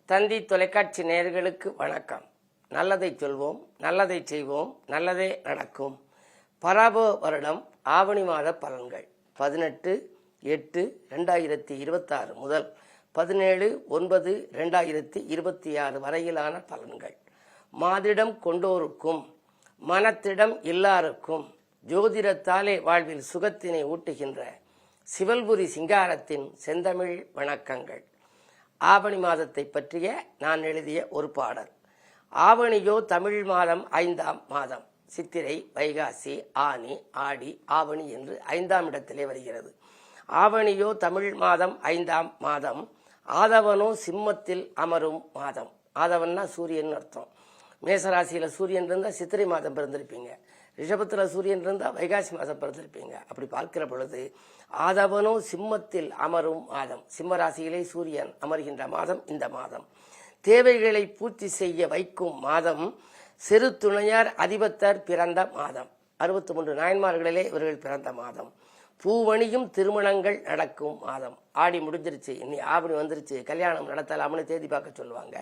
தந்தி தொலைக்காட்சி நேயர்களுக்கு வணக்கம். நல்லதை சொல்வோம், நல்லதை செய்வோம், நல்லதே நடக்கும். பராபவ வருடம் ஆவணி மாத பலன்கள் 18/8/2026 முதல் 17/9/2026 வரையிலான பலன்கள். மாதிடம் கொண்டோருக்கும் மனத்திடம் இல்லாருக்கும் ஜோதிடத்தாலே வாழ்வில் சுகத்தினை ஊட்டுகின்ற சிவல்புரி சிங்காரத்தின் செந்தமிழ் வணக்கங்கள். ஆவணி மாதத்தை பற்றிய நான் எழுதிய ஒரு பாடல். ஆவணியோ தமிழ் மாதம் 5ஆம் மாதம். சித்திரை, வைகாசி, ஆனி, ஆடி, ஆவணி என்று 5ஆம் இடத்திலே வருகிறது. ஆவணியோ தமிழ் மாதம் 5ஆம் மாதம். ஆதவனோ சிம்மத்தில் அமரும் மாதம். ஆதவன்னா சூரியன் அர்த்தம். மேசராசியில சூரியன் இருந்தா சித்திரை மாதம் பிறந்திருப்பீங்க. ரிஷபத்துல சூரியன் இருந்தா வைகாசி மாதம் பிறந்திருப்பீங்க. அப்படி பார்க்கிற பொழுது ஆதவனோ சிம்மத்தில் அமரும் மாதம். சிம்ம ராசியிலே சூரியன் அமர்கின்ற மாதம் இந்த மாதம். தேவைகளை பூர்த்தி செய்ய வைக்கும் மாதம். சிறு துணையார் அதிபத்தர் பிறந்த மாதம். 63 நாயன்மார்களிலே இவர்கள் பிறந்த மாதம். பூவணியும் திருமணங்கள் நடக்கும் மாதம். ஆடி முடிஞ்சிருச்சு, இனி ஆவணி வந்துருச்சு, கல்யாணம் நடத்தலாம்னு தேதி பார்க்க சொல்லுவாங்க.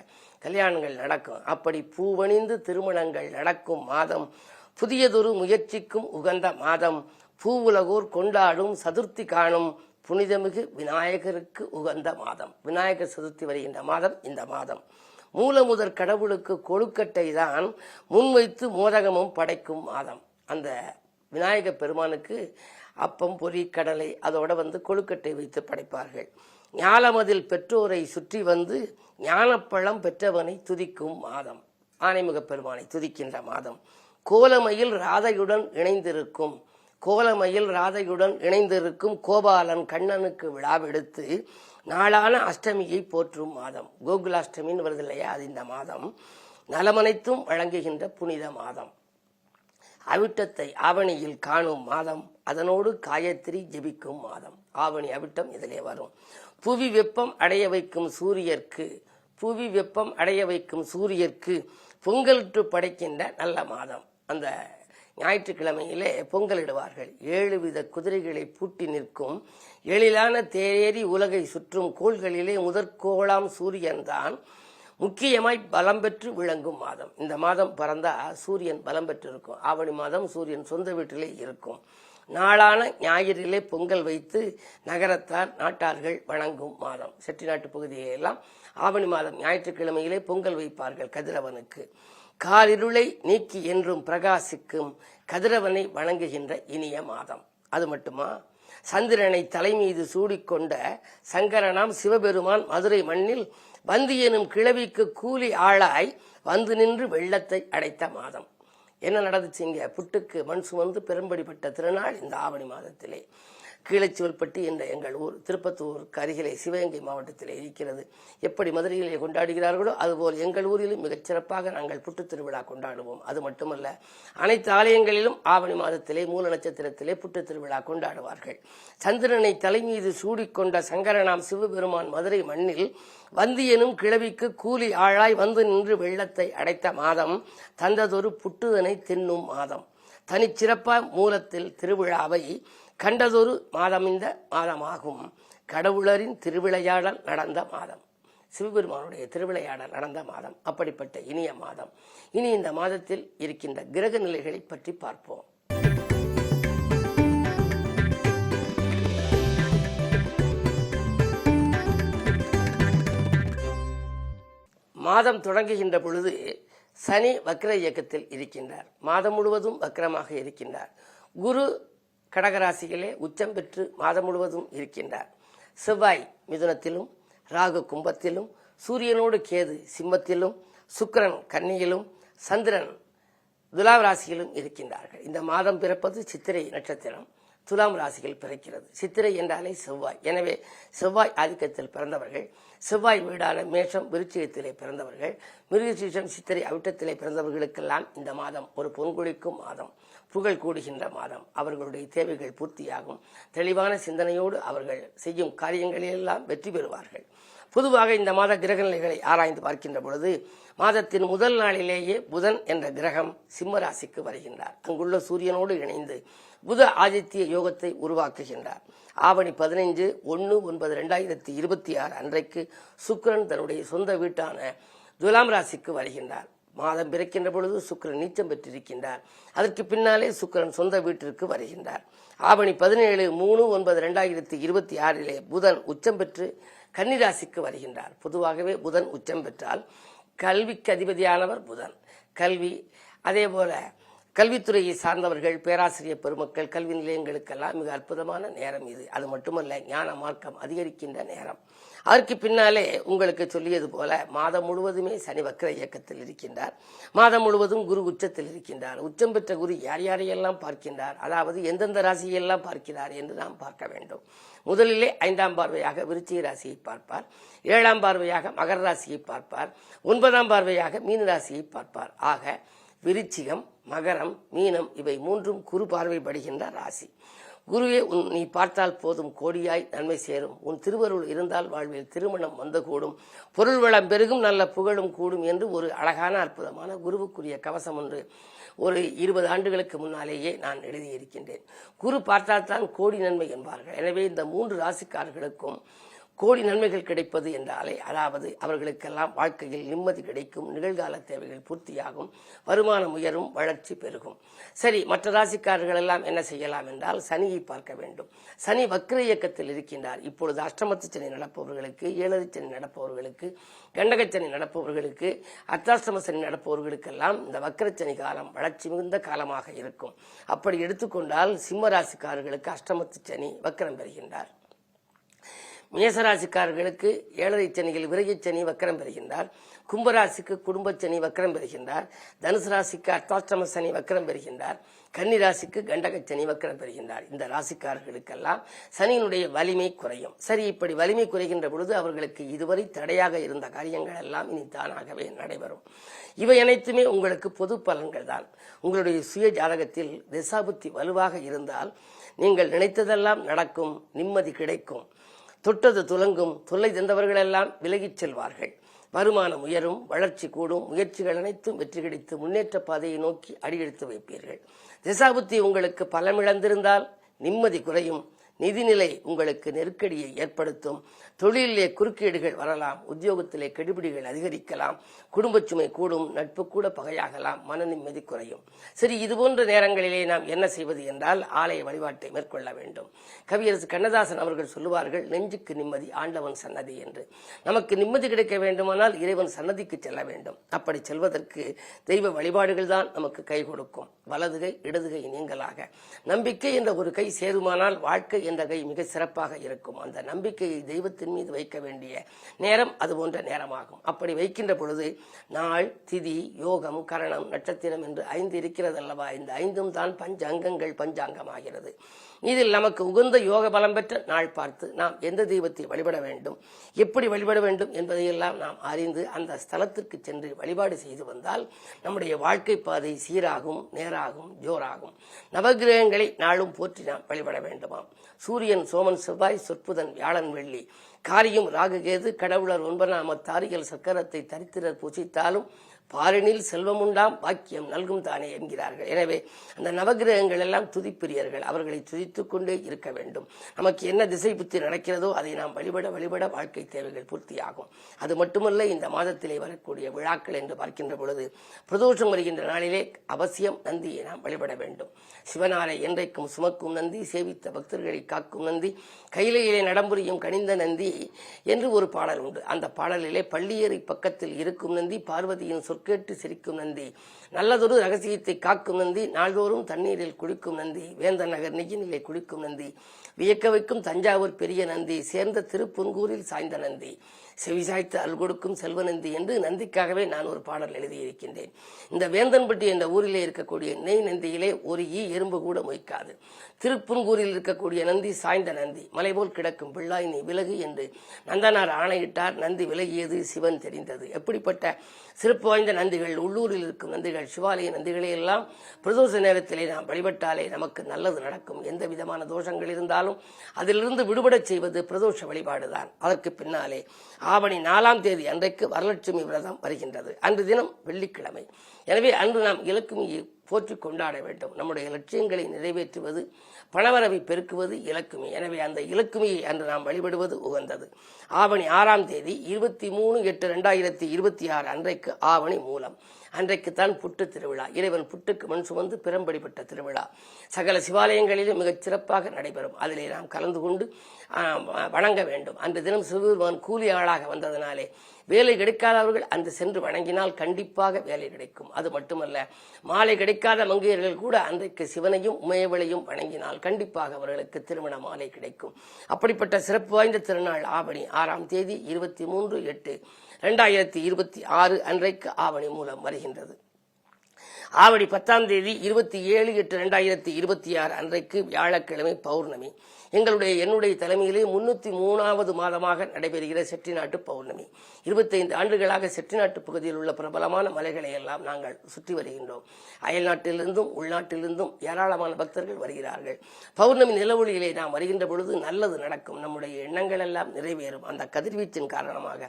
கல்யாணங்கள் நடக்கும். அப்படி பூவணிந்து திருமணங்கள் நடக்கும் மாதம். புதியதொரு முயற்சிக்கும் உகந்த மாதம். பூவுலகோர் கொண்டாடும் சதுர்த்தி காணும் புனிதமிகு விநாயகருக்கு உகந்த மாதம். விநாயகர் சதுர்த்தி வருகின்ற மாதம் இந்த மாதம். மூலமுதற் கடவுளுக்கு கொழுக்கட்டை தான் முன்வைத்து மோதகமும் படைக்கும் மாதம். அந்த விநாயக பெருமானுக்கு அப்பம், பொரி, கடலை அதோட கொழுக்கட்டை வைத்து படைப்பார்கள். ஞாலமதில் பெற்றோரை சுற்றி வந்து ஞானப்பழம் பெற்றவனை துதிக்கும் மாதம். ஆனைமுக பெருமானை துதிக்கின்ற மாதம். கோலமையில் ராதையுடன் இணைந்திருக்கும் கோபாலன் கண்ணனுக்கு விழாவெடுத்து நாளான அஷ்டமியை போற்றும் மாதம். கோகுலாஷ்டமின்னு வருது இல்லையா, அது இந்த மாதம். நலமனைத்தும் வழங்குகின்ற புனித மாதம். அவிட்டத்தை ஆவணியில் காணும் மாதம். அதனோடு காயத்ரி ஜெபிக்கும் மாதம். ஆவணி அவிட்டம் இதிலே வரும். புவி வெப்பம் அடைய வைக்கும் சூரியர்க்கு பொங்கலிட்டு படைக்கின்ற நல்ல மாதம். அந்த ஞாயிற்றுக்கிழமையிலே பொங்கலிடுவார்கள். 7 வித குதிரைகளை பூட்டி நிற்கும் எழிலான தேரேறி உலகை சுற்றும் கோள்களிலே முதற்கோளாம் சூரியன் தான் முக்கியமாய் பலம் பெற்று விளங்கும் மாதம். இந்த மாதம் பிறந்தா சூரியன் பலம் பெற்று இருக்கும். ஆவணி மாதம் சூரியன் சொந்த வீட்டிலே இருக்கும். நாளான ஞாயிறிலே பொங்கல் வைத்து நகரத்தார் நாட்டார்கள் வணங்கும் மாதம். செட்டிநாட்டு பகுதியெல்லாம் ஆவணி மாதம் ஞாயிற்றுக்கிழமையிலே பொங்கல் வைப்பார்கள் கதிரவனுக்கு. காரிருளை நீக்கி என்றும் பிரகாசிக்கும் கதிரவனை வணங்குகின்ற இனிய மாதம். அது மட்டுமா, சந்திரனை தலைமீது சூடிக்கொண்ட சங்கரனாம் சிவபெருமான் மதுரை மண்ணில் வந்தி எனும் கிழவிக்கு கூலி ஆளாய் வந்து நின்று வெள்ளத்தை அடைத்த மாதம். என்ன நடந்துச்சுங்க? புட்டுக்கு மண் சுமந்து பெரும்படிப்பட்ட திருநாள் இந்த ஆவணி மாதத்திலே. கீழச்சிவல்பட்டி என்ற எங்கள் ஊர் திருப்பத்தூருக்கு அருகிலே சிவகங்கை மாவட்டத்திலே இருக்கிறது. எப்படி மதுரையிலே கொண்டாடுகிறார்களோ அதுபோல் எங்கள் ஊரிலும் மிகச்சிறப்பாக நாங்கள் புட்டு திருவிழா கொண்டாடுவோம். அது மட்டுமல்ல, அனைத்து ஆலயங்களிலும் ஆவணி மாதத்திலே மூல நட்சத்திரத்திலே புட்டு திருவிழா கொண்டாடுவார்கள். சந்திரனை தலைமீது சூடிக்கொண்ட சங்கரனாம் சிவபெருமான் மதுரை மண்ணில் வந்தி எனும் கிழவிக்கு கூலி ஆழாய் வந்து நின்று வெள்ளத்தை அடைத்த மாதம். தந்ததொரு புட்டுதனை தின்னும் மாதம். தனிச்சிறப்பா மூலத்தில் திருவிழாவை கண்டதொரு மாதம் இந்த மாதமாகும். கடவுளரின் திருவிளையாடல் நடந்த மாதம். சிவபெருமானுடைய திருவிளையாடல் நடந்த மாதம். அப்படிப்பட்ட இனிய மாதம். இனி இந்த மாதத்தில் இருக்கின்ற கிரக நிலைகளை பற்றி பார்ப்போம். மாதம் தொடங்குகின்ற பொழுது சனி வக்ர இயக்கத்தில் இருக்கின்றார். மாதம் முழுவதும் வக்ரமாக இருக்கின்றார். குரு கடகராசிகளே உச்சம் பெற்று மாதம் முழுவதும் இருக்கின்றார். செவ்வாய் மிதுனத்திலும், ராகு கும்பத்திலும், சூரியனோடு கேது சிம்மத்திலும், சுக்கிரன் கன்னியிலும், சந்திரன் துலாம் ராசியிலும் இருக்கின்றார்கள். இந்த மாதம் பிறப்பது சித்திரை நட்சத்திரம். துலாம் ராசியில் பிறக்கிறது. சித்திரை என்றாலே செவ்வாய். எனவே செவ்வாய் ஆதிக்கத்தில் பிறந்தவர்கள், செவ்வாய் வீடான மேஷம் விருச்சிகத்திலே பிறந்தவர்கள், மிருகசீஷம் சித்திரை அவிட்டத்திலே பிறந்தவர்களுக்கெல்லாம் இந்த மாதம் ஒரு பொன்குழிக்கும் மாதம், புகழ் கூடுகின்ற மாதம். அவர்களுடைய தேவைகள் பூர்த்தியாகும். தெளிவான சிந்தனையோடு அவர்கள் செய்யும் காரியங்களிலெல்லாம் வெற்றி பெறுவார்கள். பொதுவாக இந்த மாத கிரக நிலைகளை ஆராய்ந்து பார்க்கின்ற பொழுது மாதத்தின் முதல் நாளிலேயே புதன் என்ற கிரகம் சிம்ம ராசிக்கு வருகின்றார். அங்குள்ள சூரியனோடு இணைந்து புத ஆதித்ய யோகத்தை உருவாக்குகின்றார். ஆவணி 15/1/2026 அன்றைக்கு சுக்கிரன் தன்னுடைய சொந்த வீட்டான துலாம் ராசிக்கு வருகின்றார். மாதம் பிறக்கின்ற பொழுது சுக்கிரன் நீச்சம் பெற்றிருக்கின்றார். அதற்கு பின்னாலே சுக்கிரன் சொந்த வீட்டிற்கு வருகின்றார். ஆவணி 17/9/2026 புதன் உச்சம் பெற்று கன்னிராசிக்கு வருகின்றார். பொதுவாகவே புதன் உச்சம் பெற்றால் கல்விக்கு அதிபதியானவர் புதன். கல்வி, அதே போல கல்வித்துறையை சார்ந்தவர்கள், பேராசிரியர் பெருமக்கள், கல்வி நிலையங்களுக்கெல்லாம் மிக அற்புதமான நேரம் இது. அது மட்டுமல்ல, ஞான மார்க்கம் அதிகரிக்கின்ற நேரம். அதற்கு பின்னாலே உங்களுக்கு சொல்லியது போல மாதம் முழுவதுமே சனி வக்ர இயக்கத்தில் இருக்கின்றார். மாதம் முழுவதும் குரு உச்சத்தில் இருக்கின்றார். உச்சம் பெற்ற குரு யார் யாரையெல்லாம் பார்க்கின்றார், அதாவது எந்தெந்த ராசியெல்லாம் பார்க்கிறார் என்று நாம் பார்க்க வேண்டும். முதலிலே 5ஆம் பார்வையாக விருச்சிக ராசியை பார்ப்பார். 7ஆம் பார்வையாக மகர ராசியை பார்ப்பார். 9ஆம் பார்வையாக மீன ராசியை பார்ப்பார். ஆக விருச்சிகம், மகரம், மீனம் இவை மூன்றும் குரு பார்வைப்படுகின்ற ராசி. குருவே, நீ பார்த்தால் போதும், கோடியாய் நன்மை சேரும். உன் திருவருள் இருந்தால் வாழ்வில் திருமணம் வந்து கூடும், பொருள் வளம் பெருகும், நல்ல புகழும் கூடும் என்று ஒரு அழகான அற்புதமான குருவுக்குரிய கவசம் ஒன்று ஒரு 20 ஆண்டுகளுக்கு முன்னாலேயே நான் எழுதியிருக்கின்றேன். குரு பார்த்தால்தான் கோடி நன்மை என்பார்கள். எனவே இந்த 3 ராசிக்காரர்களுக்கும் கோடி நன்மைகள் கிடைப்பது என்றாலே, அதாவது அவர்களுக்கெல்லாம் வாழ்க்கையில் நிம்மதி கிடைக்கும், நிகழ்கால தேவைகள் பூர்த்தியாகும், வருமானம் உயரும், வளர்ச்சி பெருகும். சரி, மற்ற ராசிக்காரர்கள் எல்லாம் என்ன செய்யலாம் என்றால் சனியை பார்க்க வேண்டும். சனி வக்ர இயக்கத்தில் இருக்கின்றார். இப்பொழுது அஷ்டமத்து சனி நடப்பவர்களுக்கு, 7 சனி நடப்பவர்களுக்கு, கண்டகச்சனி நடப்பவர்களுக்கு, அர்த்தாஷ்டம சனி நடப்பவர்களுக்கெல்லாம் இந்த வக்ரச்சனி காலம் வளர்ச்சி மிகுந்த காலமாக இருக்கும். அப்படி எடுத்துக்கொண்டால் சிம்ம ராசிக்காரர்களுக்கு அஷ்டமத்து சனி வக்ரம் பெறுகின்றார். மேசராசிக்காரர்களுக்கு 7 சனியில் விரயச்சனி வக்கரம் பெறுகின்றார். கும்பராசிக்கு குடும்பச்சனி வக்கரம் பெறுகின்றார். தனுசு ராசிக்கு அர்த்தாஷ்டம சனி வக்கரம் பெறுகின்றார். கன்னி ராசிக்கு கண்டகச்சனி வக்கரம் பெறுகின்றார். இந்த ராசிக்காரர்களுக்கெல்லாம் சனியினுடைய வலிமை குறையும். சரி, இப்படி வலிமை குறைகின்ற பொழுது அவர்களுக்கு இதுவரை தடையாக இருந்த காரியங்கள் எல்லாம் இனி தானாகவே நடைபெறும். இவை அனைத்துமே உங்களுக்கு பொது பலன்கள் தான். உங்களுடைய சுய ஜாதகத்தில் திசாபுத்தி வலுவாக இருந்தால் நீங்கள் நினைத்ததெல்லாம் நடக்கும், நிம்மதி கிடைக்கும், தொட்டது துலங்கும், தொல்லை தந்தவர்களெல்லாம் விலகிச் செல்வார்கள், வருமானம் உயரும், வளர்ச்சி கூடும், முயற்சிகள் அனைத்தும் வெற்றி கிடைத்து முன்னேற்ற பாதையை நோக்கி அடியெடுத்து வைப்பீர்கள். திசாபுத்தி உங்களுக்கு பலமிழந்திருந்தால் நிம்மதி குறையும், நிதிநிலை உங்களுக்கு நெருக்கடியை ஏற்படுத்தும், தொழிலிலே குறுக்கீடுகள் வரலாம், உத்தியோகத்திலே கெடுபிடிகள் அதிகரிக்கலாம், குடும்பச் சுமை கூடும், நட்பு கூட பகையாகலாம், மன நிம்மதி குறையும். சரி, இதுபோன்ற நேரங்களிலே நாம் என்ன செய்வது என்றால் ஆலய வழிபாட்டை மேற்கொள்ள வேண்டும். கவியரசு கண்ணதாசன் அவர்கள் சொல்லுவார்கள், நெஞ்சுக்கு நிம்மதி ஆண்டவன் சன்னதி என்று. நமக்கு நிம்மதி கிடைக்க வேண்டுமானால் இறைவன் சன்னதிக்கு செல்ல வேண்டும். அப்படி செல்வதற்கு தெய்வ வழிபாடுகள் தான் நமக்கு கை கொடுக்கும். வலதுகை இடதுகை நீங்களாக நம்பிக்கை என்ற ஒரு கை சேருமானால் வாழ்க்கை என்ற கை மிக சிறப்பாக இருக்கும். அந்த நம்பிக்கையை தெய்வத்தின் மீது வைக்க வேண்டிய நேரம் அது போன்ற நேரமாகும். அப்படி வைக்கின்ற பொழுது நாள், திதி, யோகம், கரணம், நட்சத்திரம் என்று 5 இருக்கிறது அல்லவா? இந்த 5ம் தான் பஞ்சாங்கங்கள், பஞ்சாங்கமாகிறது. இதில் நமக்கு உகந்த யோக பலம் பெற்ற நாள் பார்த்து நாம் எந்த தெய்வத்தை வழிபட வேண்டும், எப்படி வழிபட வேண்டும் என்பதையெல்லாம் நாம் அறிந்து அந்த ஸ்தலத்திற்கு சென்று வழிபாடு செய்து வந்தால் நம்முடைய வாழ்க்கை பாதை சீராகும், நேராகும், ஜோராகும். நவகிரகங்களை நாளும் போற்றி நாம் வழிபட வேண்டுமாம். சூரியன், சோமன், செவ்வாய், சொற்புதன், வியாழன், வெள்ளி, காரியம், ராகுகேது, கடவுளர் 9 தாரிகள் சக்கரத்தை தரித்திரர் பூசித்தாலும் பாரினில் செல்வம் உண்டாம், பாக்கியம் நல்கும் தானே என்கிறார்கள். எனவே அந்த நவகிரகங்கள் எல்லாம் துதிப்பிரியர்கள், அவர்களை துதித்துக் கொண்டே இருக்க வேண்டும். நமக்கு என்ன திசை புத்தி நடக்கிறதோ அதை நாம் வழிபட வழிபட வாழ்க்கை தேவைகள் பூர்த்தியாகும். அது மட்டுமல்ல, இந்த மாதத்திலே வரக்கூடிய விழாக்கள் என்று பார்க்கின்ற பொழுது பிரதோஷம் வருகின்ற நாளிலே அவசியம் நந்தியை நாம் வழிபட வேண்டும். சிவனாரை என்றைக்கும் சுமக்கும் நந்தி, சேவித்த பக்தர்களை காக்கும் நந்தி, கையிலே நடம்புரியும் கனிந்த நந்தி என்று ஒரு பாடல் உண்டு. அந்த பாடலிலே பள்ளியறை பக்கத்தில் இருக்கும் நந்தி, பார்வதியின் சொற்கேட்டு சிரிக்கும் நந்தி, நல்லதொரு ரகசியத்தை காக்கும் நந்தி, நாள்தோறும் தண்ணீரில் குளிக்கும் நந்தி, வேந்த நகர் நெய்யினிலே குளிக்கும் நந்தி, வியக்க வைக்கும் தஞ்சாவூர் பெரிய நந்தி, சேர்ந்த திருப்புன்கூரில் சாய்ந்த நந்தி, செவிசாய்த்து அல் கொடுக்கும் செல்வநந்தி என்று நந்திக்காகவே நான் ஒரு பாடல் எழுதியிருக்கின்றேன். இந்த வேந்தன்பட்டி என்ற ஊரிலே இருக்கக்கூடிய நெய் நந்தியிலே ஒரு எறும்பு கூட மொய்க்காது. திருப்புன்கூரில் இருக்கக்கூடிய நந்தி சாய்ந்த நந்தி, மலைபோல் கிடக்கும் பிள்ளாய் நீ விலகு என்று நந்தனார் ஆணையிட்டார். நந்தி விலகியது, சிவன் தெரிந்தது. எப்படிப்பட்ட சிறப்பு வாய்ந்த நந்திகள், உள்ளூரில் இருக்கும் நந்திகள், சிவாலய நந்திகளை எல்லாம் பிரதோஷ நேரத்திலே நாம் வழிபட்டாலே நமக்கு நல்லது நடக்கும். எந்த விதமான தோஷங்கள் இருந்தாலும் அதிலிருந்து விடுபடச் செய்வது பிரதோஷ வழிபாடுதான். அதற்கு பின்னாலே ஆவணி 4ஆம் தேதி அன்றைக்கு வரலட்சுமி விரதம் வருகின்றது. அன்று தினம் வெள்ளிக்கிழமை. எனவே அன்று நாம் இலக்குமியை போற்றி கொண்டாட வேண்டும். நம்முடைய லட்சியங்களை நிறைவேற்றுவது, பணவரவை பெருக்குவது இலக்குமி. எனவே அந்த இலக்குமியை அன்று நாம் வழிபடுவது உகந்தது. ஆவணி 6ஆம் தேதி 23/8/2026 அன்றைக்கு ஆவணி மூலம். அன்றைக்குத்தான் புட்டு திருவிழா. இறைவன் புட்டுக்கு மண் சுமந்து பிறம்படிப்பட்ட திருவிழா சகல சிவாலயங்களிலும் மிகச் சிறப்பாக நடைபெறும். அதிலே நாம் கலந்து கொண்டு வணங்க வேண்டும். அன்று தினம் சிவபெருமான் கூலி ஆளாக வந்ததனாலே வேலை கிடைக்காதவர்கள் அன்று சென்று வணங்கினால் கண்டிப்பாக வேலை கிடைக்கும். அது மட்டுமல்ல, மாலை கிடைக்காத மங்கையர்கள் கூட அன்றைக்கு சிவனையும் உமையவளையும் வணங்கினால் கண்டிப்பாக அவர்களுக்கு திருமண மாலை கிடைக்கும். அப்படிப்பட்ட சிறப்பு வாய்ந்த திருநாள் ஆவணி 6ஆம் தேதி 23/8/2026 அன்றைக்கு ஆவணி மூலம் வருகின்றது. ஆவணி 10ஆம் தேதி 27/8/2026 அன்றைக்கு வியாழக்கிழமை பௌர்ணமி. என்னுடைய தலைமையிலே 303வது மாதமாக நடைபெறுகிற செட்டிநாட்டு பௌர்ணமி. 25 ஆண்டுகளாக செட்டிநாட்டு பகுதியில் உள்ள பிரபலமான மலைகளை எல்லாம் நாங்கள் சுற்றி வருகின்றோம். அயல் நாட்டிலிருந்தும் உள்நாட்டிலிருந்தும் ஏராளமான பக்தர்கள் வருகிறார்கள். பௌர்ணமி நிலவொளியிலே நாம் வருகின்ற பொழுது நல்லது நடக்கும். நம்முடைய எண்ணங்கள் எல்லாம் நிறைவேறும். அந்த கதிர்வீச்சின் காரணமாக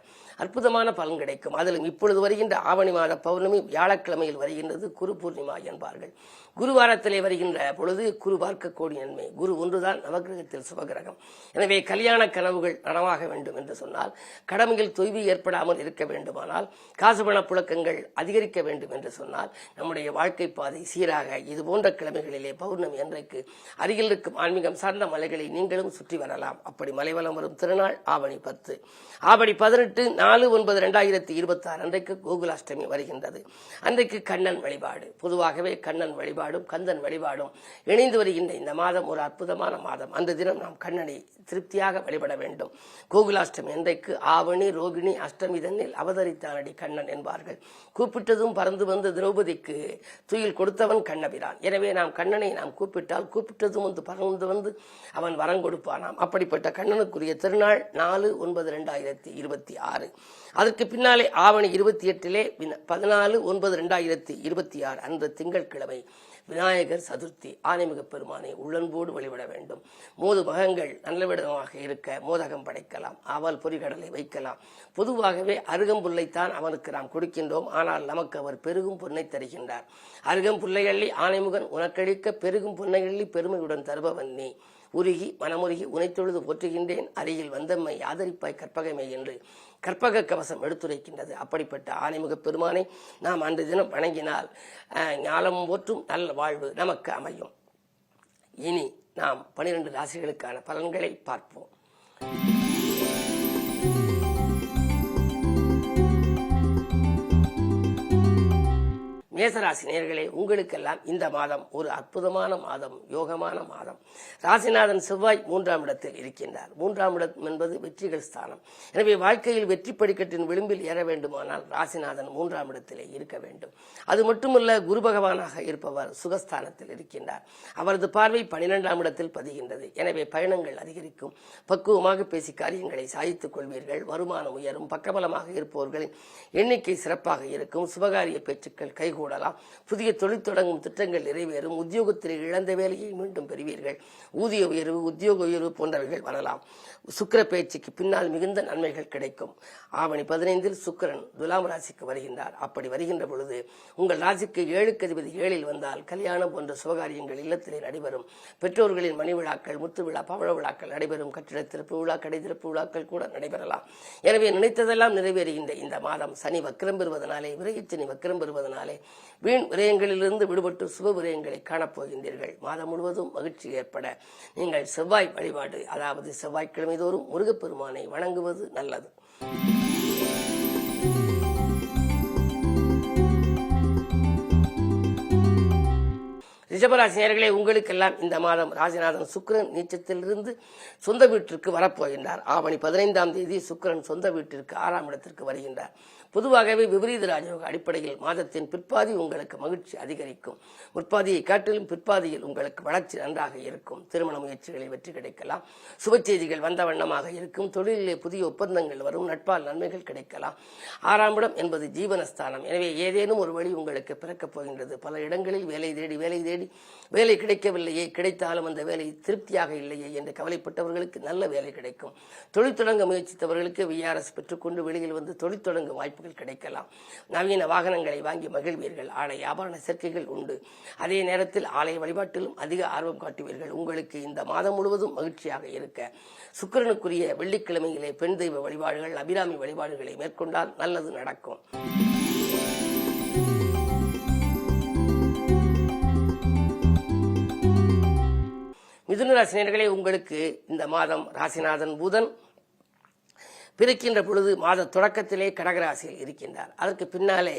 அற்புதமான பலன் கிடைக்கும். அதிலும் இப்பொழுது வருகின்ற ஆவணி மாத பௌர்ணமி வியாழக்கிழமையில் வருகின்றது. குரு பூர்ணிமா என்பார்கள். குருவாரத்திலே வருகின்ற பொழுது குரு பார்க்க கோடி நன்மை. குரு ஒன்றுதான் நவகிரகத்தில் சுபகிரகம். எனவே கல்யாண கனவுகள் நனவாக வேண்டும் என்று சொன்னால், கடமையில் தொய்வு ஏற்படாமல் இருக்க வேண்டுமானால், காசு பண புழக்கங்கள் அதிகரிக்க வேண்டும் என்று சொன்னால், நம்முடைய வாழ்க்கை பாதை சீராக இது போன்ற கிழமைகளிலே பௌர்ணமி அன்றைக்கு அருகில் இருக்கும் ஆன்மீகம் சார்ந்த மலைகளை நீங்களும் சுற்றி வரலாம். அப்படி மலைவலம் வரும் திருநாள் ஆவணி 10. ஆவணி 18/9/2026 அன்றைக்கு கோகுலாஷ்டமி வருகின்றது. அன்றைக்கு கண்ணன் வழிபாடு. பொதுவாகவே கண்ணன் வழிபாடும் கந்தன் வழிபாடும் இணைந்து வருகின்ற இந்த மாதம் ஒரு அற்புதமான மாதம். அந்த தினம் நாம் கண்ணனை திருப்தியாக வழிபட வேண்டும். கோகுலாஷ்டமி அன்றைக்கு ஆவணி ரோகிணி அஷ்டமி தன்னில் அவதரித்தானடி கண்ணன் என்பார்கள். கூப்பிட்டதும் பறந்து வந்து திரௌபதிக்கு துயில் கொடுத்தவன் கண்ணபிரான். எனவே நாம் கண்ணனை நாம் கூப்பிட்டால் கூப்பிட்டதும் வந்து பறந்து வந்து அவன் வரம் கொடுப்பானாம். அப்படிப்பட்ட கண்ணனுக்குரிய திருநாள் 4/9/2026. அதற்கு பின்னாலே ஆவணி 28 14/9/2026 அன்று திங்கட்கிழமை விநாயகர் சதுர்த்தி. ஆனைமிக பெருமானை உள்ளன்போடு வழிபட வேண்டும். மோது மகங்கள் நல்லவிடமாக இருக்க மோதகம் படைக்கலாம், அவல் பொறிகடலை வைக்கலாம். பொதுவாகவே அருகம்புல்லைத்தான் அவனுக்கு நாம் கொடுக்கின்றோம். ஆனால் நமக்கு அவர் பெருகும் பொன்னை தருகின்றார். அருகம்புல்லையள்ளி ஆனைமுகன் உனக்களிக்க பெருகும் பொன்னையள்ளி பெருமையுடன் தருபவன் நீ. உருகி மனமுருகி உனைத்தொழுது போற்றுகின்றேன், அருகில் வந்தம்மை ஆதரிப்பாய் கற்பகமே என்று கற்பக கவசம் எடுத்துரைக்கின்றது. அப்படிப்பட்ட ஆனைமுக பெருமானை நாம் அன்று தினம் வணங்கினால் ஞானம் போற்றும் நல்ல வாழ்வு நமக்கு அமையும். இனி நாம் 12 ராசிகளுக்கான பலன்களை பார்ப்போம். மேசராசி நேயர்களே, உங்களுக்கெல்லாம் இந்த மாதம் ஒரு அற்புதமான மாதம், யோகமான மாதம். ராசிநாதன் செவ்வாய் 3ஆம் இடத்தில் இருக்கின்றார். 3ஆம் இடம் என்பது வெற்றிகள் ஸ்தானம். எனவே வாழ்க்கையில் வெற்றி படிக்கட்டின் விளிம்பில் ஏற வேண்டுமானால் ராசிநாதன் 3ஆம் இடத்திலே இருக்க வேண்டும். அது மட்டுமல்ல, குரு பகவானாக இருப்பவர் சுகஸ்தானத்தில் இருக்கின்றார். அவரது பார்வை 12ஆம் இடத்தில் பதிகின்றது. எனவே பயணங்கள் அதிகரிக்கும். பக்குவமாக பேசி காரியங்களை சாதித்துக் கொள்வீர்கள். வருமானம் உயரும். பக்கபலமாக இருப்பவர்களின் எண்ணிக்கை சிறப்பாக இருக்கும். சுபகாரிய பேச்சுக்கள் கைகூடும். புதிய தொழில் தொடங்கும் திட்டங்கள் நிறைவேறும். உத்தியோகத்தில் இழந்த வேலையை மீண்டும் பெறுவீர்கள். ஊதிய உயர்வு, உத்தியோக உயர்வு போன்றவைகள் வரலாம். சுக்கிர பேச்சுக்கு பின்னால் மிகுந்த நன்மைகள் கிடைக்கும். ஆவணி 15 சுக்கிரன் துலாம் ராசிக்கு வருகின்றார். அப்படி வருகின்ற பொழுது உங்கள் ராசிக்கு 7க்கு அதிபதி 7இல் வந்தால் கல்யாணம் போன்ற சுபகாரியங்கள் இல்லத்திலே நடைபெறும். பெற்றோர்களின் மணி விழாக்கள், முத்து விழா, பவழ விழாக்கள் நடைபெறும். கட்டிட திறப்பு விழா, கடை திறப்பு விழாக்கள் கூட நடைபெறலாம். எனவே நினைத்ததெல்லாம் நிறைவேறுகின்ற இந்த மாதம் சனி வக்கிரம் பெறுவதனாலே, விரைச்சனி வக்கிரம் பெறுவதனாலே வீண் விரயங்களிலிருந்து விடுபட்டு சுப விரயங்களை காணப்போகின்றீர்கள். மாதம் முழுவதும் மகிழ்ச்சி ஏற்பட நீங்கள் செவ்வாய் வழிபாடு, அதாவது செவ்வாய்க்கிழமை தோறும் முருகப்பெருமானை வணங்குவது நல்லது. ரிஷபராசி நேயர்களே, உங்களுக்கெல்லாம் இந்த மாதம் ராசிநாதன் சுக்கிரன் நீச்சத்திலிருந்து சொந்த வீட்டிற்கு வரப்போகின்றார். ஆவணி 15ஆம் தேதி சுக்கிரன் சொந்த வீட்டிற்கு 6ஆம் இடத்திற்கு வருகின்றார். பொதுவாகவே விபரீத ராஜயோக அடிப்படையில் மாதத்தின் பிற்பாதி உங்களுக்கு மகிழ்ச்சி அதிகரிக்கும். முற்பாதியை காட்டிலும் பிற்பாதியில் உங்களுக்கு வளர்ச்சி நன்றாக இருக்கும். திருமண முயற்சிகளில் வெற்றி கிடைக்கலாம். சுப செய்திகள் வந்த வண்ணமாக இருக்கும். தொழிலிலே புதிய ஒப்பந்தங்கள் வரும். நட்பால் நன்மைகள் கிடைக்கலாம். 6ஆம் இடம் என்பது ஜீவனஸ்தானம். எனவே ஏதேனும் ஒரு வழி உங்களுக்கு பிறக்கப் போகின்றது. பல இடங்களில் வேலை தேடி வேலை கிடைக்கவில்லையே, கிடைத்தாலும் அந்த வேலை திருப்தியாக இல்லையே என்று கவலைப்பட்டவர்களுக்கு நல்ல வேலை கிடைக்கும். தொழில் தொடங்க முயற்சித்தவர்களுக்கு VRS பெற்றுக்கொண்டு வெளியில் வந்து தொழில் தொடங்க வாய்ப்புகள் கிடைக்கலாம். நவீன வாகனங்களை வாங்கி மகிழ்வீர்கள். ஆடை ஆபரண சேர்க்கைகள் உண்டு. அதே நேரத்தில் ஆலய வழிபாட்டிலும் அதிக ஆர்வம் காட்டுவீர்கள். உங்களுக்கு இந்த மாதம் முழுவதும் மகிழ்ச்சியாக இருக்க சுக்கிரனுக்குரிய வெள்ளிக்கிழமையிலே பெண் தெய்வ வழிபாடுகள், அபிராமி வழிபாடுகளை மேற்கொண்டால் நல்லது நடக்கும். மிதுன ராசினியர்களே, உங்களுக்கு இந்த மாதம் ராசிநாதன் புதன் பிறக்கின்ற பொழுது மாத தொடக்கத்திலே கடகராசியில் இருக்கின்றார். அதற்கு பின்னாலே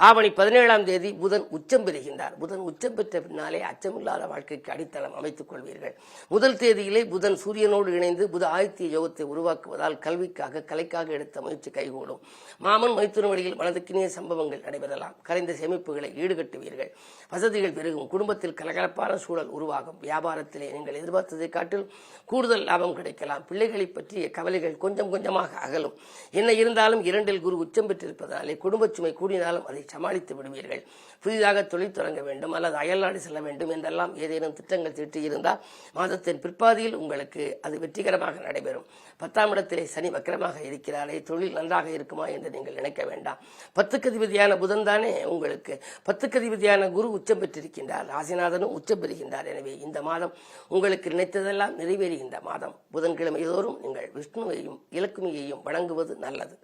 ஆவணி 17ஆம் தேதி புதன் உச்சம் பெறுகின்றார். புதன் உச்சம் பெற்ற பின்னாலே அச்சமில்லாத வாழ்க்கைக்கு அடித்தளம் அமைத்துக் கொள்வீர்கள். முதல் தேதியிலே புதன் சூரியனோடு இணைந்து புத ஆதித்ய யோகத்தை உருவாக்குவதால் கல்விக்காக கலைக்காக எடுத்த முயற்சி கைகூடும். மாமன் மைத்துன வழியில் மனதுக்கினிய சம்பவங்கள் நடைபெறலாம். கரைந்த சேமிப்புகளை ஈடுகட்டுவீர்கள். வசதிகள் பெருகும். குடும்பத்தில் கலகலப்பான சூழல் உருவாகும். வியாபாரத்திலே நீங்கள் எதிர்பார்த்ததை காட்டில் கூடுதல் லாபம் கிடைக்கலாம். பிள்ளைகளை பற்றிய கவலைகள் கொஞ்சம் கொஞ்சமாக அகலும். என்ன இருந்தாலும் 2இல் குரு உச்சம் பெற்றிருப்பதனாலே குடும்ப சுமை கூடினாலும் அதை சமாளித்து விடுவீர்கள். புதிதாக தொழில் தொடங்க வேண்டும் அல்லது அயல்நாடு செல்ல வேண்டும் என்றெல்லாம் ஏதேனும் திட்டங்கள் தீட்டியிருந்தால் மாதத்தின் பிற்பாதியில் உங்களுக்கு அது வெற்றிகரமாக நடைபெறும். 10ஆம் இடத்திலே சனி வக்கரமாக இருக்கிறாரே, தொழில் நன்றாக இருக்குமா என்று நீங்கள் நினைக்க வேண்டாம். 10க்கு அதிபதியான புதன் தானே உங்களுக்கு. 10க்கு அதிபதியான குரு உச்சம் பெற்றிருக்கின்றார். ராசிநாதனும் உச்சம் பெறுகின்றார். எனவே இந்த மாதம் உங்களுக்கு நினைத்ததெல்லாம் நிறைவேறுகின்ற மாதம். புதன்கிழமை தோறும் நீங்கள் விஷ்ணுவையும் இலக்குமியையும் வணங்குவது நல்லது.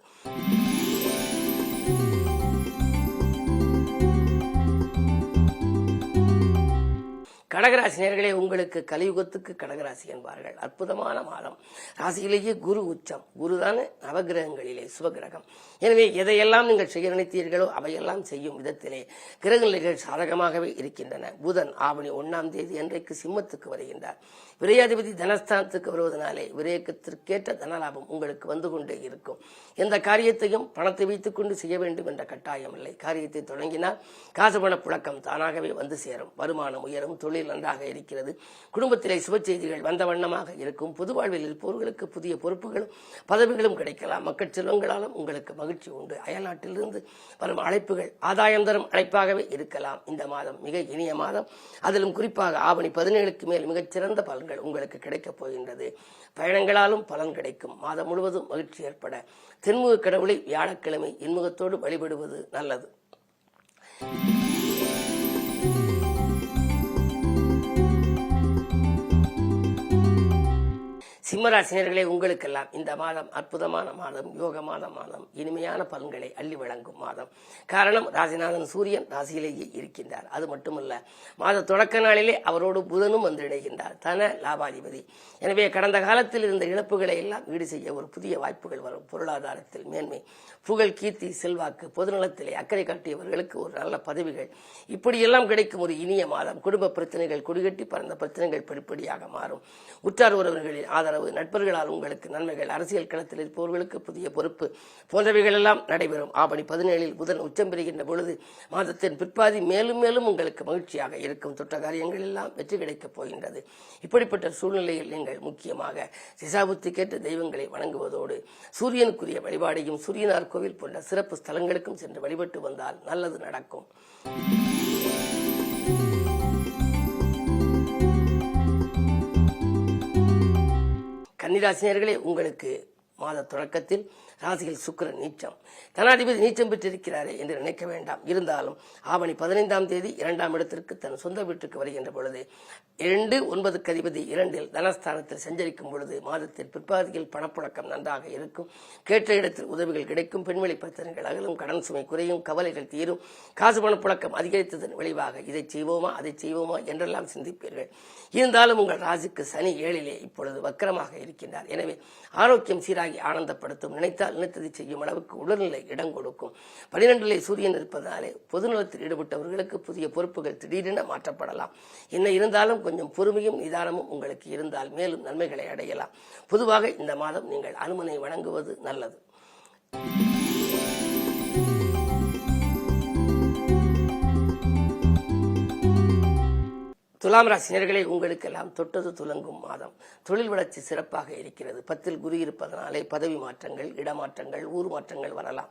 கடகராசினியர்களே, உங்களுக்கு கலியுகத்துக்கு கடகராசி என்பார்கள். அற்புதமான மாதம். ராசியிலேயே குரு உச்சம். குருதான நவகிரகங்களிலே சுபகிரகம். எனவே எதையெல்லாம் நீங்கள் செய்ய நினைத்தீர்களோ அவையெல்லாம் செய்யும் விதத்திலே கிரகநிலைகள் சாதகமாகவே இருக்கின்றன. புதன் ஆவணி 1ஆம் தேதி அன்றைக்கு சிம்மத்துக்கு வருகின்றார். விரையாதிபதி தனஸ்தானத்துக்கு வருவதனாலே விரயத்திற்கேற்ற தனலாபம் உங்களுக்கு வந்து கொண்டே இருக்கும். எந்த காரியத்தையும் பணத்தை வைத்துக் கொண்டு செய்ய வேண்டும் என்ற கட்டாயம் இல்லை. காரியத்தை தொடங்கினால் காசு பண புழக்கம் தானாகவே வந்து சேரும். வருமானம் உயரும். தொழில் நன்றாக இருக்கிறது. குடும்பத்திலே சுப செய்திகள் வந்த வண்ணமாக இருக்கும். பொது வாழ்வில் இருப்பவர்களுக்கு புதிய பொறுப்புகளும் பதவிகளும் கிடைக்கலாம். மக்கள் செல்வங்களாலும் உங்களுக்கு மகிழ்ச்சி உண்டு. அயல்நாட்டிலிருந்து வரும் அழைப்புகள் ஆதாயம் தரும் அழைப்பாகவே இருக்கலாம். இந்த மாதம் மிக இனிய மாதம். அதிலும் குறிப்பாக ஆவணி 17க்கு மேல் மிகச்சிறந்த பலன்கள் உங்களுக்கு கிடைக்கப் போகின்றது. பயணங்களாலும் பலன் கிடைக்கும். மாதம் முழுவதும் மகிழ்ச்சி ஏற்பட தென்முக கடவுளை வியாழக்கிழமை இன்முகத்தோடு வழிபடுவது நல்லது. சிம்மராசினியர்களே, உங்களுக்கெல்லாம் இந்த மாதம் அற்புதமான மாதம், யோகமான மாதம், இனிமையான பலன்களை அள்ளி வழங்கும் மாதம். காரணம், ராசிநாதன் சூரியன் ராசியிலேயே இருக்கின்றார். அது மட்டுமல்ல, மாத தொடக்க நாளிலே அவரோடு புதனும் வந்து இணைகின்றார். தன லாபாதிபதி. எனவே கடந்த காலத்தில் இருந்த இழப்புகளை எல்லாம் ஈடு செய்ய ஒரு புதிய வாய்ப்புகள் வரும். பொருளாதாரத்தில் மேன்மை, புகழ், கீர்த்தி, செல்வாக்கு, பொதுநலத்திலே அக்கறை காட்டியவர்களுக்கு ஒரு நல்ல பதவிகள், இப்படியெல்லாம் கிடைக்கும் ஒரு இனிய மாதம். குடும்ப பிரச்சனைகள் கொடிகட்டி பறந்த பிரச்சனைகள் படிப்படியாக மாறும். உற்றார் உறவுகளின் ஆதரவு, நட்பர்களால் உங்களுக்கு நன்மைகள், அரசியல் களத்தில் இருப்பவர்களுக்கு புதிய பொறுப்பு போன்றவைகள் எல்லாம் நடைபெறும். ஆவணி 17இல் புதன் உச்சம் பெறுகின்ற பொழுது மாதத்தின் பிற்பாதி மேலும் மேலும் உங்களுக்கு மகிழ்ச்சியாக இருக்கும். தொட்ட காரியங்கள் எல்லாம் வெற்றி கிடைக்கப் போகின்றது. இப்படிப்பட்ட சூழ்நிலையில் நீங்கள் முக்கியமாக திசாபுத்திக்கேற்ற தெய்வங்களை வணங்குவதோடு சூரியனுக்குரிய வழிபாடையும் சூரியனார் கோவில் போன்ற சிறப்பு ஸ்தலங்களுக்கும் சென்று வழிபட்டு வந்தால் நல்லது நடக்கும். கன்னிராசினியர்களே, உங்களுக்கு மாத தொடக்கத்தில் ராசியில் சுக்கிரன் நீச்சம். தனாதிபதி நீச்சம் பெற்றிருக்கிறாரே என்று நினைக்க வேண்டாம். இருந்தாலும் ஆவணி 15ஆம் தேதி 2ஆம் இடத்திற்கு தன் சொந்த வீட்டுக்கு வருகின்ற பொழுது 2-9க்கு அதிபதி 2இல் தனஸ்தானத்தில் சஞ்சரிக்கும் பொழுது மாதத்தில் பிற்பாதியில் பணப்புழக்கம் நன்றாக இருக்கும். கேட்ட இடத்தில் உதவிகள் கிடைக்கும். பெண்வெளி பிரச்சனைகள் அகலும். கடன் சுமை குறையும். கவலைகள் தீரும். காசு பணப்புழக்கம் அதிகரித்ததன் விளைவாக இதை செய்வோமா அதை செய்வோமா என்றெல்லாம் சிந்திப்பீர்கள். இருந்தாலும் உங்கள் ராசிக்கு சனி 7இலே இப்பொழுது வக்கரமாக இருக்கின்றார். எனவே ஆரோக்கியம் சீராகி ஆனந்தப்படுத்தும். நினைத்ததை செய்யும் அளவுக்கு உடல்நிலை இடம் கொடுக்கும். 12இலே சூரியன் இருப்பதனாலே பொதுநலத்தில் ஈடுபட்டவர்களுக்கு புதிய பொறுப்புகள் திடீரென மாற்றப்படலாம். என்ன இருந்தாலும் கொஞ்சம் பொறுமையும் நிதானமும் உங்களுக்கு இருந்தால் மேலும் நன்மைகளை அடையலாம். பொதுவாக இந்த மாதம் நீங்கள் அனுமனை வணங்குவது நல்லது. துலாம் ராசினியர்களே, உங்களுக்கெல்லாம் தொட்டது துலங்கும் மாதம். தொழில் வளர்ச்சி சிறப்பாக இருக்கிறது. 10ல் குரு இருப்பதனாலே பதவி மாற்றங்கள், இடமாற்றங்கள், ஊர் மாற்றங்கள் வரலாம்.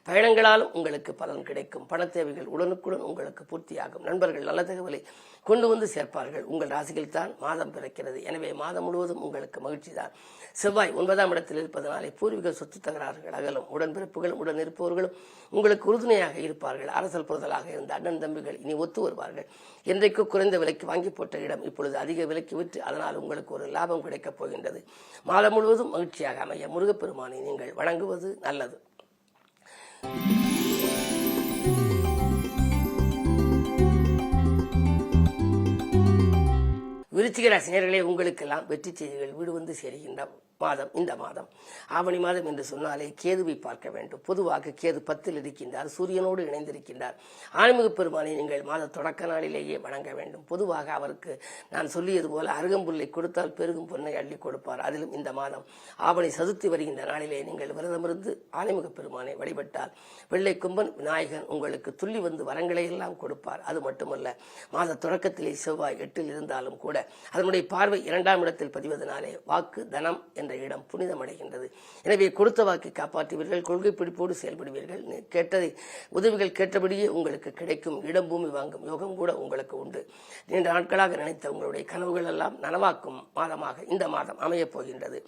பயணங்களாலும் உங்களுக்கு பலன் கிடைக்கும். பண தேவைகள் உடனுக்குடன் உங்களுக்கு பூர்த்தியாகும். நண்பர்கள் நல்ல தகவலை கொண்டு வந்து சேர்ப்பார்கள். உங்கள் ராசியில் தான் மாதம் பிறக்கிறது. எனவே மாதம் முழுவதும் உங்களுக்கு மகிழ்ச்சி தான். செவ்வாய் 9ஆம் இடத்தில் இருப்பதனாலே பூர்வீக சொத்து தகராறுகள் அகலும். உடன்பிறப்புகளும் உடன் இருப்பவர்களும் உங்களுக்கு உறுதுணையாக இருப்பார்கள். அரசல் புரதலாக இருந்த அண்ணன் தம்பிகள் இனி ஒத்து வருவார்கள். என்றைக்கு குறைந்த விலைக்கு வாங்கி போட்ட இடம் இப்பொழுது அதிக விலைக்கு விற்று அதனால் உங்களுக்கு ஒரு லாபம் கிடைக்கப் போகின்றது. மாதம் முழுவதும் மகிழ்ச்சியாக அமைய முருகப்பெருமானை நீங்கள் வணங்குவது நல்லது. விருச்சிக ராசினியர்களே, உங்களுக்கெல்லாம் வெற்றி செய்திகள் வீடு வந்து சேர்கின்ற மாதம் இந்த மாதம். ஆவணி மாதம் என்று சொன்னாலே கேதுவை பார்க்க வேண்டும். பொதுவாக கேது 10ல் இருக்கின்றார், சூரியனோடு இணைந்திருக்கின்றார். ஆன்மீக பெருமானை நீங்கள் மாத தொடக்க நாளிலேயே வணங்க வேண்டும். பொதுவாக அவருக்கு நான் சொல்லியது போல அருகம்புல்லை கொடுத்தால் பெருகும் பொன்னை அள்ளி கொடுப்பார். அதிலும் இந்த மாதம் ஆவணி சதுர்த்தி வருகின்ற நாளிலே நீங்கள் விரதமிருந்து ஆன்மீக பெருமானை வழிபட்டால் வெள்ளை கும்பன் விநாயகன் உங்களுக்கு துள்ளி வந்து வரங்களை எல்லாம் கொடுப்பார். அது மட்டுமல்ல, மாத தொடக்கத்திலே செவ்வாய் 8ல் இருந்தாலும் கூட அதனுடைய பார்வை 2ஆம் இடத்தில் பதிவதனாலே வாக்கு தனம் என்ற இடம் புனிதமடைகின்றது. எனவே கொடுத்த வாக்கை காப்பாற்றுவீர்கள், கொள்கை பிடிப்போடு செயல்படுவீர்கள். கேட்டதை உதவிகள் கேட்டபடியே உங்களுக்கு கிடைக்கும். இடம் பூமி வாங்கும் யோகம் கூட உங்களுக்கு உண்டு. நீண்ட நாட்களாக நினைத்த உங்களுடைய கனவுகள் எல்லாம் நனவாக்கும் மாதமாக இந்த மாதம் அமையப் போகின்றது.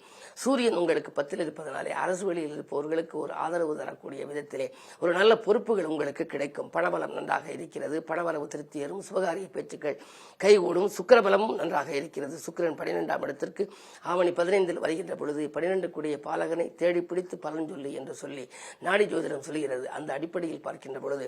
சூரியன் உங்களுக்கு 10ல் இருப்பதனாலே அரசு வழியில் இருப்பவர்களுக்கு ஒரு ஆதரவு தரக்கூடிய விதத்திலே ஒரு நல்ல பொறுப்புகள் உங்களுக்கு கிடைக்கும். பணபலம் நன்றாக இருக்கிறது. பணவரவு திருப்தியரும் சுபகாரிய பேச்சுக்கள் கைகூடும். சுக்கிரபலமும் நன்றாக இருக்கிறது. சுக்கிரன் 12ஆம் இடத்திற்கு ஆவணி 15ல் வருகின்ற பொழுது 12 கூடிய பாலகனை தேடி பிடித்து பலன் சொல்லி என்று சொல்லி நாடி ஜோதிடம் சொல்கிறது. அந்த அடிப்படையில் பார்க்கின்ற பொழுது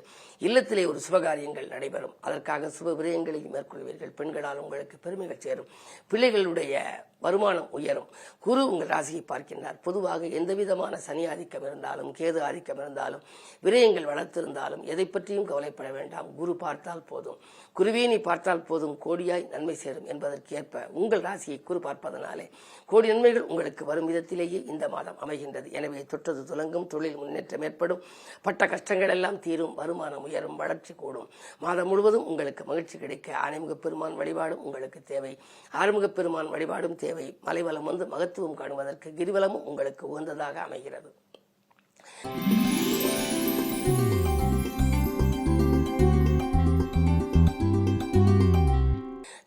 இல்லத்திலே ஒரு சுபகாரியங்கள் நடைபெறும். அதற்காக சுப விரயங்களை மேற்கொள்வீர்கள். பெண்களால் உங்களுக்கு பெருமைகள் சேரும். பிள்ளைகளுடைய வருமானம் உயரும். குரு உங்கள் ராசியை பார்க்கின்றார். பொதுவாக எந்த விதமான சனி ஆதிக்கம் இருந்தாலும் கேது ஆதிக்கம் இருந்தாலும் விரயங்கள் வளர்த்திருந்தாலும் எதை பற்றியும் கவலைப்பட வேண்டாம். குரு பார்த்தால் போதும். குருவே நீ பார்த்தால் போதும், கோடியாய் நன்மை சேரும் என்பதற்கு ஏற்ப உங்கள் ராசியை குரு பார்ப்பதனாலே கோடி நன்மைகள் உங்களுக்கு வரும் விதத்திலேயே இந்த மாதம் அமைகின்றது. எனவே தொட்டது துலங்கும், தொழில் முன்னேற்றம் ஏற்படும், பட்ட கஷ்டங்கள் எல்லாம் தீரும், வருமானம் உயரும், வளர்ச்சி கூடும். மாதம் முழுவதும் உங்களுக்கு மகிழ்ச்சி கிடைக்க ஆனைமுக பெருமான் வழிபாடும் உங்களுக்கு தேவை. ஆறுமுக பெருமான் வழிபாடும் தேவை. மலைவளம் வந்து மகத்துவம் காணுவதற்கு கிரிவலமும் உங்களுக்கு உகந்ததாக அமைகிறது.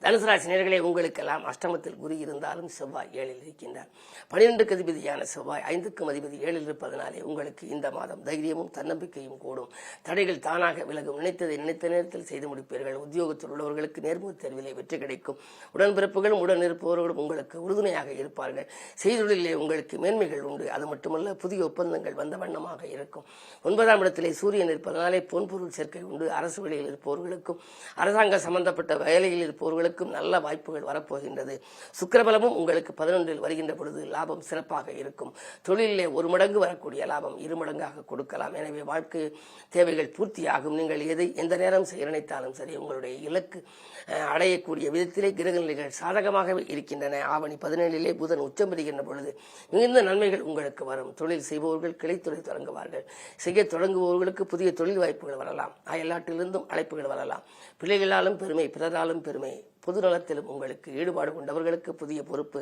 தனுசு ராசி நேயர்களே, உங்களுக்கெல்லாம் அஷ்டமத்தில் குரு இருந்தாலும் செவ்வாய் 7ல் இருக்கின்றார். 12க்கு அதிபதியான செவ்வாய் 5க்கும் அதிபதி 7ல் இருப்பதனாலே உங்களுக்கு இந்த மாதம் தைரியமும் தன்னம்பிக்கையும் கூடும். தடைகள் தானாக விலகும். நினைத்ததை நினைத்த நேரத்தில் செய்து முடிப்பீர்கள். உத்தியோகத்தில் உள்ளவர்களுக்கு நேர்முக தேர்விலே வெற்றி கிடைக்கும். உடன்பிறப்புகளும் உடன் இருப்பவர்களும் உங்களுக்கு உறுதுணையாக இருப்பார்கள். செய்தொழிலே உங்களுக்கு மேன்மைகள் உண்டு. அது மட்டுமல்ல, புதிய ஒப்பந்தங்கள் வந்த வண்ணமாக இருக்கும். 9ஆம் இடத்திலே சூரியன் இருப்பதனாலே பொன்பொருள் சேர்க்கை உண்டு. அரசு வழியில் இருப்பவர்களுக்கும் அரசாங்க சம்பந்தப்பட்ட வேலையில் இருப்பவர்களுக்கும் நல்ல வாய்ப்புகள் வரப்போகின்றது. சுக்கிரபலமும் உங்களுக்கு 11ல் வருகின்ற பொழுது லாபம் சிறப்பாக இருக்கும். தொழிலே 1 மடங்கு வரக்கூடிய லாபம் 2 மடங்காக கொடுக்கலாம். எனவே வாழ்க்கை தேவைகள் பூர்த்தியாகும். நீங்கள் எந்த நேரம் செய்ய நினைத்தாலும் சரி, உங்களுடைய இலக்கு அடையக்கூடிய விதத்திலே கிரகநிலைகள் சாதகமாகவே இருக்கின்றன. ஆவணி 17லே புதன் உச்சம் பெறுகின்ற பொழுது மிகுந்த நன்மைகள் உங்களுக்கு வரும். தொழில் செய்பவர்கள் கிளைத்தொழில் தொடங்குவார்கள். செய்ய தொடங்குபவர்களுக்கு புதிய தொழில் வாய்ப்புகள் வரலாம். அயல்நாட்டிலிருந்தும் அழைப்புகள் வரலாம். பிள்ளைகளாலும் பெருமை, பிறராலும் பெருமை, பொது நலத்திலும் உங்களுக்கு ஈடுபாடு கொண்டவர்களுக்கு புதிய பொறுப்பு.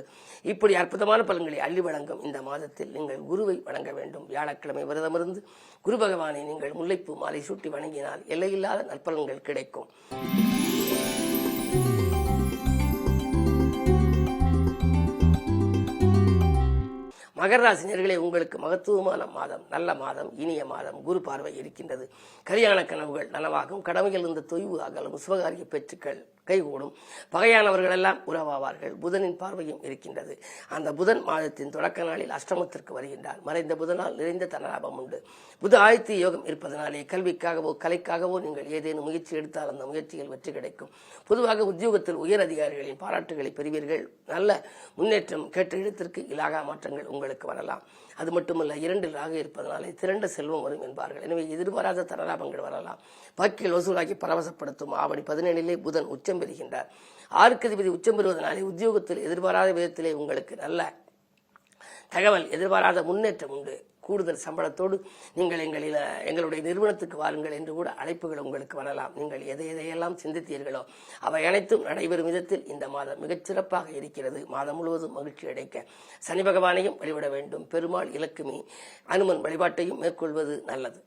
இப்படி அற்புதமான பலன்களை அள்ளி வழங்கும் இந்த மாதத்தில் நீங்கள் குருவை வணங்க வேண்டும். வியாழக்கிழமை விரதமிருந்து குரு பகவானை நீங்கள் முல்லைப்பூ மாலை சூட்டி வணங்கினால் எல்லையில்லாத நற்பலன்கள் கிடைக்கும். மகர ராசினியர்களே, உங்களுக்கு மகத்துவமான மாதம், நல்ல மாதம், இனிய மாதம். குரு பார்வை இருக்கின்றது. கல்யாண கனவுகள் நனவாகும். கடமையில் இருந்த தொய்வு அகலும். சுபகாரிய பேச்சுக்கள் கைகூடும். பகையானவர்கள் எல்லாம் உறவாவார்கள். புதனின் பார்வையும் இருக்கின்றது. அந்த புதன் மாதத்தின் தொடக்க நாளில் அஷ்டமத்திற்கு வருகின்றார். மறைந்த புதனால் நிறைந்த தனலாபம் உண்டு. புத ஆயத்தி யோகம் இருப்பதனாலே கல்விக்காகவோ கலைக்காகவோ நீங்கள் ஏதேனும் முயற்சி எடுத்தால் அந்த முயற்சிகள் வெற்றி கிடைக்கும். பொதுவாக உத்தியோகத்தில் உயர் அதிகாரிகளின் பாராட்டுகளை பெறுவீர்கள். நல்ல முன்னேற்றம். கேட்ட இடத்திற்கு இலாகா மாற்றங்கள் உங்களுக்கு வரலாம். அது மட்டுமல்ல, 2ல் ராகு இருப்பதனாலே திரண்ட செல்வம் வரும் என்பார்கள். எனவே எதிர்பாராத தனலாபங்கள் வரலாம். பாக்கில் வசூலாக்கி பரவசப்படுத்தும். ஆவணி 17லே புதன் உச்சம் பெறுகின்றார். 6க்கு அதிபதி உச்சம் பெறுவதனாலே உத்தியோகத்தில் எதிர்பாராத விதத்திலே உங்களுக்கு நல்ல தகவல், எதிர்பாராத முன்னேற்றம் உண்டு. கூடுதல் சம்பளத்தோடு நீங்கள் எங்களுடைய நிறுவனத்துக்கு வாருங்கள் என்று கூட அழைப்புகள் உங்களுக்கு வரலாம். நீங்கள் எதையெல்லாம் சிந்தித்தீர்களோ அவை அனைத்தும் நடைபெறும் விதத்தில் இந்த மாதம் மிகச்சிறப்பாக இருக்கிறது. மாதம் முழுவதும் மகிழ்ச்சி அடைக்க சனி பகவானையும் வழிபட வேண்டும். பெருமாள், இலக்குமி, அனுமன் வழிபாட்டையும் மேற்கொள்வது நல்லது.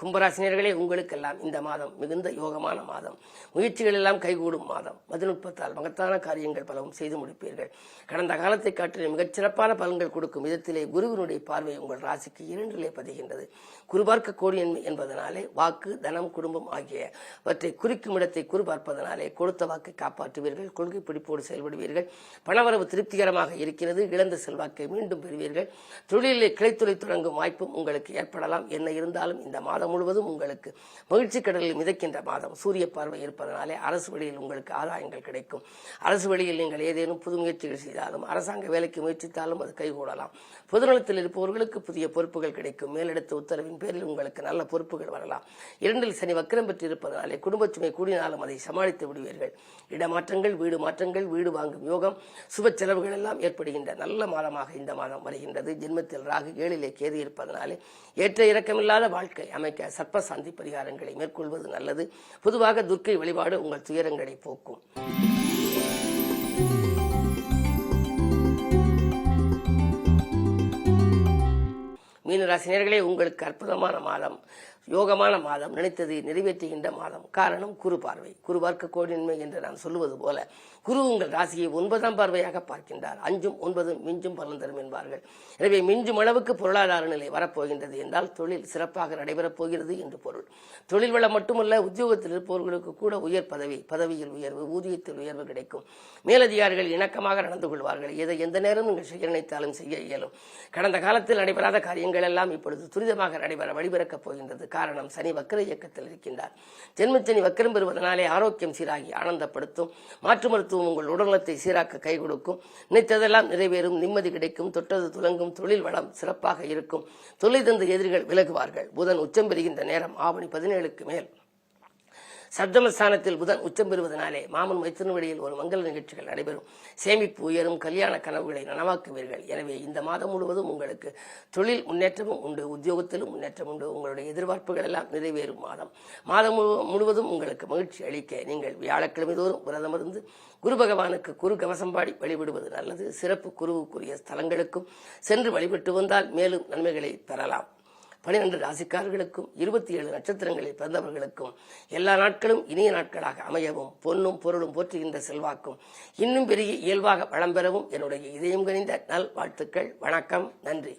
கும்பராசினியர்களே, உங்களுக்கெல்லாம் இந்த மாதம் மிகுந்த யோகமான மாதம். முயற்சிகள் எல்லாம் கைகூடும் மாதம். மதிநுட்பத்தால் மகத்தான காரியங்கள் பலவும் செய்து முடிப்பீர்கள். கடந்த காலத்தை காட்டிலும் மிகச்சிறப்பான பலன்கள் கொடுக்கும் விதத்திலே குருவினுடைய பார்வை உங்கள் ராசிக்கு 2லே பதிகின்றது. குரு பார்க்க கோடியன்மை என்பதனாலே வாக்கு, தனம், குடும்பம் ஆகியவற்றை குறிக்கும் இடத்தை குரு பார்ப்பதனாலே கொடுத்த வாக்கை காப்பாற்றுவீர்கள். கொள்கை பிடிப்போடு செயல்படுவீர்கள். பணவரவு திருப்திகரமாக இருக்கிறது. இழந்த செல்வாக்கை மீண்டும் பெறுவீர்கள். தொழிலிலே கிளைத்துறை தொடங்கும் வாய்ப்பும் உங்களுக்கு ஏற்படலாம். என்ன இருந்தாலும் இந்த மாதம் முழுவதும் உங்களுக்கு மகிழ்ச்சி கடலில் மிதக்கின்ற மாதம். சூரிய பார்வை இருப்பதனாலே அரசு வழியில் உங்களுக்கு ஆதாயங்கள் கிடைக்கும். அரசு வழியில் நீங்கள் ஏதேனும் புது முயற்சிகள் செய்தாலும், அரசாங்க வேலைக்கு முயற்சித்தாலும் அது கைகூடலாம். பொதுநலத்தில் இருப்பவர்களுக்கு புதிய பொறுப்புகள் கிடைக்கும். மேலெடுத்த உத்தரவின் பேரில் உங்களுக்கு நல்ல பொறுப்புகள் வரலாம். 2ல் சனி வக்கிரம் பெற்று இருப்பதனாலே குடும்பச் சுமை கூடினாலும் அதை சமாளித்து விடுவீர்கள். இடமாற்றங்கள், வீடு மாற்றங்கள், வீடு வாங்கும் யோகம், சுப செலவுகள் எல்லாம் ஏற்படுகின்ற நல்ல மாதமாக இந்த மாதம் வருகின்றது. ஜென்மத்தில் ராகு 7லே கேது இருப்பதனாலே ஏற்ற இறக்கமில்லாத வாழ்க்கை அமைக்க சர்ப்ப சாந்தி பரிகாரங்களை மேற்கொள்வது நல்லது. பொதுவாக துர்க்கை வழிபாடு உங்கள் துயரங்களை போக்கும். மீனராசினியர்களே, உங்களுக்கு அற்புதமான மாதம், யோகமான மாதம், நினைத்ததை நிறைவேற்றுகின்ற மாதம். காரணம் குரு பார்வை. குரு பார்க்க கோடின்மை என்று நான் சொல்லுவது போல குரு உங்கள் ராசியை 9ஆம் பார்வையாக பார்க்கின்றார். 5ம் 9ம் மிஞ்சும் பலன் தரும் என்பார்கள். எனவே மிஞ்சும் அளவுக்கு பொருளாதார நிலை வரப்போகின்றது என்றால் தொழில் சிறப்பாக நடைபெறப் போகிறது என்று பொருள். தொழில் வளம் மட்டுமல்ல, உத்தியோகத்தில் இருப்பவர்களுக்கு கூட உயர் பதவியில் உயர்வு, ஊதியத்தில் உயர்வு கிடைக்கும். மேலதிகாரிகள் இணக்கமாக நடந்து கொள்வார்கள். எதை எந்த நேரம் நீங்கள் செய்ய நினைத்தாலும் செய்ய இயலும். கடந்த காலத்தில் நடைபெறாத காரியங்கள் எல்லாம் இப்பொழுது துரிதமாக நடைபெற வழிபிறக்கப் போகின்றது. காரணம், சனி வக்கர இயக்கத்தில் இருக்கின்றார். ஜென்மச்சனி வக்கரம் பெறுவதனாலே ஆரோக்கியம் சீராகி ஆனந்தப்படுத்தும். மாற்று மருத்துவம் உங்கள் உடல்நலத்தை சீராக்க கை கொடுக்கும். நினைத்ததெல்லாம் நிறைவேறும். நிம்மதி கிடைக்கும். தொட்டது துலங்கும். தொழில் வளம் சிறப்பாக இருக்கும். தொழில் தந்த எதிரிகள் விலகுவார்கள். புதன் உச்சம் பெறுகின்ற நேரம் ஆவணி 17க்கு மேல். சப்தமஸ்தானத்தில் புதன் உச்சம் பெறுவதனாலே மாமன் மைத்திரன் வழியில் ஒரு மங்கள நிகழ்ச்சிகள் நடைபெறும். சேமிப்பு உயரும். கல்யாண கனவுகளை நனவாக்குவீர்கள். எனவே இந்த மாதம் முழுவதும் உங்களுக்கு தொழில் முன்னேற்றமும் உண்டு. உத்தியோகத்திலும் முன்னேற்றம் உண்டு. உங்களுடைய எதிர்பார்ப்புகள் எல்லாம் நிறைவேறும் மாதம் முழுவதும் உங்களுக்கு மகிழ்ச்சி அளிக்க நீங்கள் வியாழக்கிழமை தோறும் விரதமிருந்து குரு பகவானுக்கு குரு கவசம்பாடி வழிபடுவது நல்லது. சிறப்பு குருவுக்குரிய ஸ்தலங்களுக்கும் சென்று வழிபட்டு வந்தால் மேலும் நன்மைகளை பெறலாம். 12 ராசிக்காரர்களுக்கும் 27 நட்சத்திரங்களில் பிறந்தவர்களுக்கும் எல்லா நாட்களும் இனிய நாட்களாக அமையவும், பொன்னும் பொருளும் போற்றுகின்ற செல்வாக்கும் இன்னும் பெரிய இயல்பாக வளம் பெறவும் என்னுடைய இதயம் கனிந்த நல் வாழ்த்துக்கள். வணக்கம். நன்றி.